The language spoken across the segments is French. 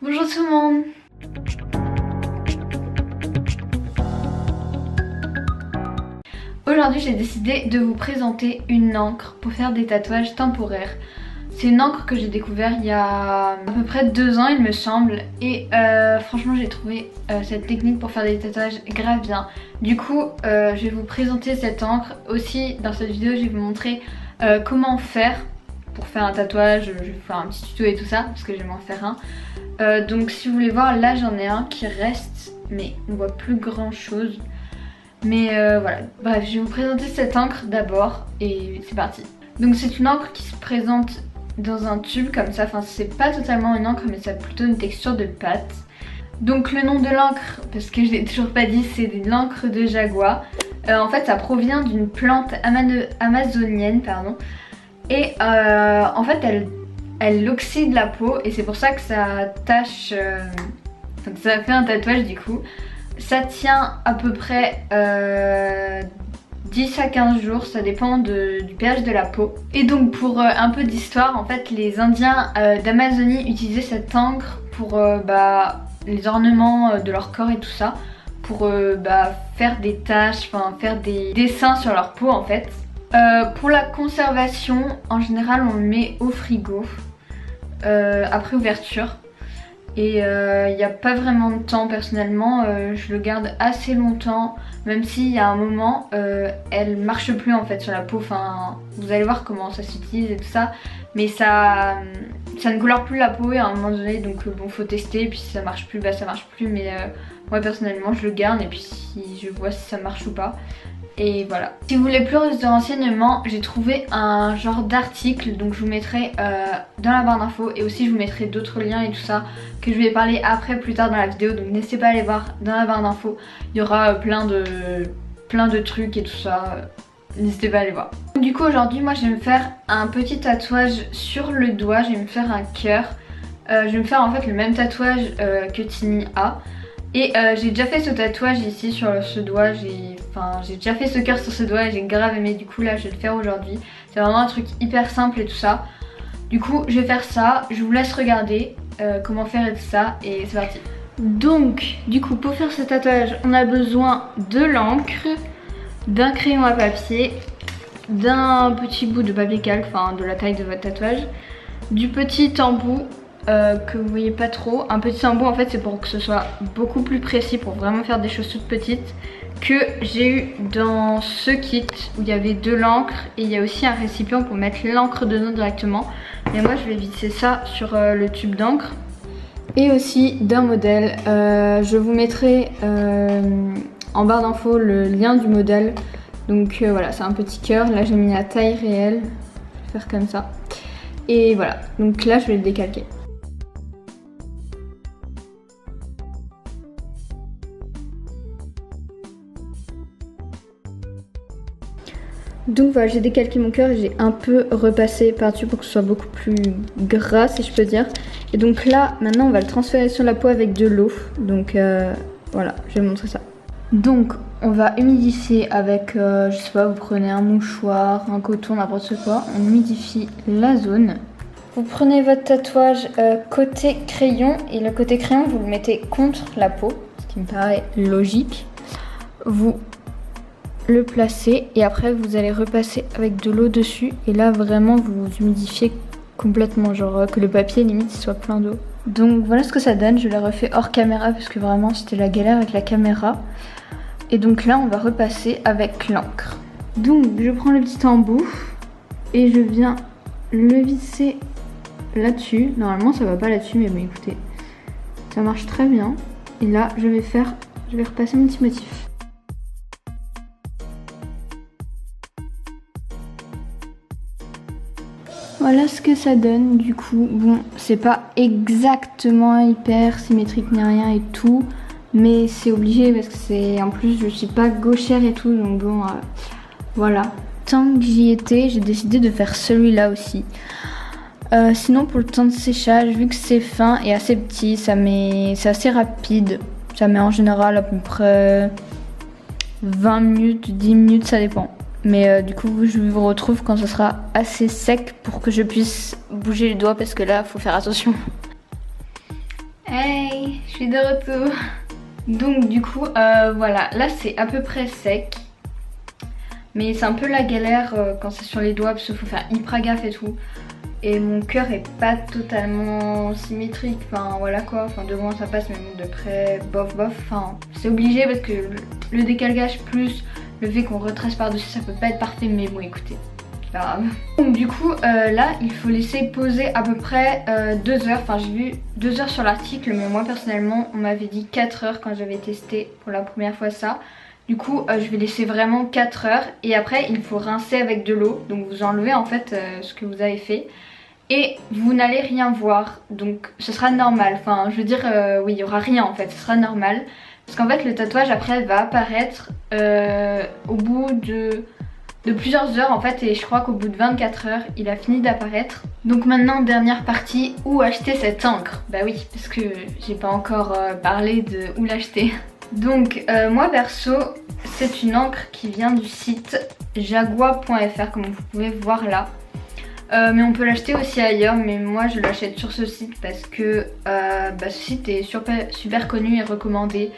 Bonjour tout le monde. Aujourd'hui j'ai décidé de vous présenter une encre pour faire des tatouages temporaires. C'est une encre que j'ai découvert il y a à peu près 2 ans il me semble. Et franchement j'ai trouvé cette technique pour faire des tatouages grave bien. Du coup je vais vous présenter cette encre. Aussi dans cette vidéo je vais vous montrer comment faire pour faire un tatouage. Je vais vous faire un petit tuto et tout ça parce que je vais m'en faire un. Donc si vous voulez voir, là j'en ai un qui reste, mais on voit plus grand chose. Mais voilà, bref, je vais vous présenter cette encre d'abord et c'est parti. Donc c'est une encre qui se présente dans un tube comme ça, enfin c'est pas totalement une encre mais ça a plutôt une texture de pâte. Donc le nom de l'encre, parce que je l'ai toujours pas dit, c'est l'encre de Jagua. En fait ça provient d'une plante amazonienne, pardon. Et en fait elle oxyde la peau et c'est pour ça que ça tache, enfin, que ça fait un tatouage du coup. Ça tient à peu près 10 à 15 jours, ça dépend du pH de la peau. Et donc pour un peu d'histoire, en fait les Indiens d'Amazonie utilisaient cette encre pour les ornements de leur corps et tout ça. Pour faire des taches, enfin faire des dessins sur leur peau en fait. Pour la conservation, en général on le met au frigo après ouverture. Et il n'y a pas vraiment de temps personnellement, je le garde assez longtemps, même s'il y a un moment, elle marche plus en fait sur la peau, enfin vous allez voir comment ça s'utilise et tout ça, mais ça ne colore plus la peau et à un moment donné, donc bon faut tester, et puis si ça marche plus, bah ça marche plus, mais moi personnellement je le garde et puis si je vois si ça marche ou pas. Et voilà. Si vous voulez plus de renseignements, j'ai trouvé un genre d'article, donc je vous mettrai dans la barre d'infos et aussi je vous mettrai d'autres liens et tout ça que je vais parler après plus tard dans la vidéo, donc n'hésitez pas à aller voir dans la barre d'infos. Il y aura plein de trucs et tout ça, n'hésitez pas à aller voir. Du coup aujourd'hui moi je vais me faire un petit tatouage sur le doigt, je vais me faire un cœur. Je vais me faire en fait le même tatouage que Tini a. Et j'ai déjà fait ce tatouage ici sur ce doigt, j'ai déjà fait ce cœur sur ce doigt et j'ai grave aimé, du coup là je vais le faire aujourd'hui. C'est vraiment un truc hyper simple et tout ça. Du coup je vais faire ça, je vous laisse regarder comment faire et tout ça et c'est parti. Donc du coup pour faire ce tatouage on a besoin de l'encre, d'un crayon à papier, d'un petit bout de papier calque, enfin de la taille de votre tatouage, du petit embout que vous voyez pas trop. Un petit embout en fait c'est pour que ce soit beaucoup plus précis, pour vraiment faire des choses toutes petites, que j'ai eu dans ce kit où il y avait de l'encre et il y a aussi un récipient pour mettre l'encre dedans directement. Mais moi je vais visser ça sur le tube d'encre. Et aussi d'un modèle, je vous mettrai en barre d'infos le lien du modèle. Donc voilà, c'est un petit cœur, là j'ai mis la taille réelle, je vais faire comme ça. Et voilà, donc là je vais le décalquer. Donc voilà, j'ai décalqué mon cœur et j'ai un peu repassé par-dessus pour que ce soit beaucoup plus gras si je peux dire. Et donc là, maintenant on va le transférer sur la peau avec de l'eau. Donc voilà, je vais vous montrer ça. Donc on va humidifier avec, je sais pas, vous prenez un mouchoir, un coton, n'importe quoi. On humidifie la zone. Vous prenez votre tatouage côté crayon et le côté crayon vous le mettez contre la peau, ce qui me paraît logique. Vous le placez et après vous allez repasser avec de l'eau dessus et là vraiment vous humidifiez complètement, genre que le papier limite soit plein d'eau. Donc voilà ce que ça donne, je l'ai refait hors caméra parce que vraiment c'était la galère avec la caméra. Et donc là on va repasser avec l'encre. Donc je prends le petit embout et je viens le visser là-dessus. Normalement ça va pas là-dessus mais bon écoutez, ça marche très bien. Et là je vais repasser mon petit motif. Voilà ce que ça donne du coup. Bon, c'est pas exactement hyper symétrique ni rien et tout, mais c'est obligé parce que c'est, en plus je suis pas gauchère et tout, donc bon voilà. Tant que j'y étais, j'ai décidé de faire celui-là aussi. Sinon pour le temps de séchage, vu que c'est fin et assez petit, c'est assez rapide. Ça met en général à peu près 20 minutes, 10 minutes, ça dépend. Mais du coup je vous retrouve quand ce sera assez sec pour que je puisse bouger les doigts parce que là faut faire attention. Hey, je suis de retour. Donc du coup, voilà, là c'est à peu près sec. Mais c'est un peu la galère quand c'est sur les doigts parce qu'il faut faire hyper gaffe et tout. Et mon cœur est pas totalement symétrique, enfin voilà quoi, enfin de loin ça passe mais bon de près bof bof, enfin c'est obligé parce que le décalcage plus le fait qu'on retrace par dessus ça peut pas être parfait mais bon écoutez, c'est pas grave. Donc du coup là il faut laisser poser à peu près 2 heures, enfin j'ai vu 2 heures sur l'article mais moi personnellement on m'avait dit 4 heures quand j'avais testé pour la première fois ça. Du coup je vais laisser vraiment 4 heures et après il faut rincer avec de l'eau, donc vous enlevez en fait ce que vous avez fait. Et vous n'allez rien voir, donc ce sera normal, enfin je veux dire oui il y aura rien en fait, ce sera normal. Parce qu'en fait le tatouage après va apparaître au bout de plusieurs heures en fait et je crois qu'au bout de 24 heures il a fini d'apparaître. Donc maintenant dernière partie, où acheter cette encre? Bah oui parce que j'ai pas encore parlé de où l'acheter. Donc moi perso c'est une encre qui vient du site jagua.fr comme vous pouvez voir là. Mais on peut l'acheter aussi ailleurs, mais moi je l'achète sur ce site parce que ce site est super connu et recommandé.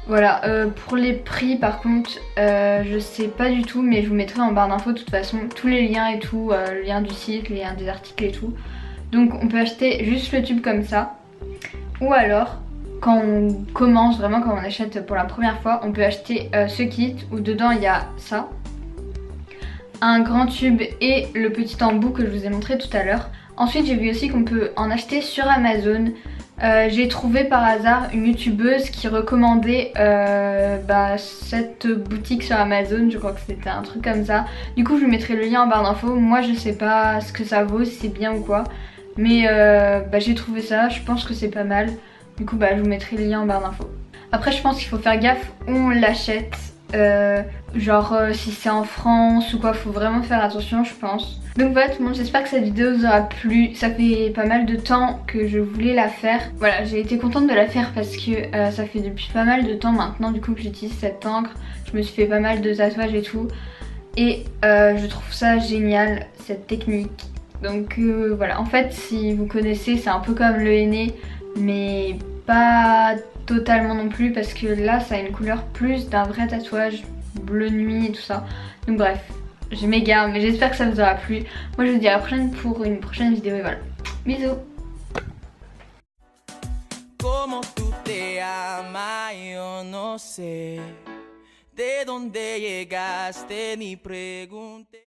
Voilà, pour les prix par contre je sais pas du tout mais je vous mettrai en barre d'infos de toute façon tous les liens et tout, le lien du site, les liens des articles et tout. Donc on peut acheter juste le tube comme ça, ou alors quand on commence vraiment, quand on achète pour la première fois, on peut acheter ce kit où dedans il y a ça, un grand tube et le petit embout que je vous ai montré tout à l'heure. Ensuite j'ai vu aussi qu'on peut en acheter sur Amazon. J'ai trouvé par hasard une youtubeuse qui recommandait cette boutique sur Amazon, je crois que c'était un truc comme ça. Du coup je vous mettrai le lien en barre d'infos. Moi je sais pas ce que ça vaut, si c'est bien ou quoi, mais j'ai trouvé ça, je pense que c'est pas mal. Du coup je vous mettrai le lien en barre d'infos. Après je pense qu'il faut faire gaffe où on l'achète. Si c'est en France ou quoi, faut vraiment faire attention je pense. Donc voilà tout le monde, j'espère que cette vidéo vous aura plu. Ça fait pas mal de temps que je voulais la faire. Voilà, j'ai été contente de la faire parce que ça fait depuis pas mal de temps maintenant du coup que j'utilise cette encre. Je me suis fait pas mal de tatouages et tout. Et je trouve ça génial cette technique. Donc voilà, en fait si vous connaissez c'est un peu comme le henné mais pas totalement non plus parce que là ça a une couleur plus d'un vrai tatouage bleu nuit et tout ça. Donc bref, je m'égare mais j'espère que ça vous aura plu. Moi je vous dis à la prochaine pour une prochaine vidéo et voilà. Bisous. Como tú te amas, yo no sé de dónde llegaste ni pregunté.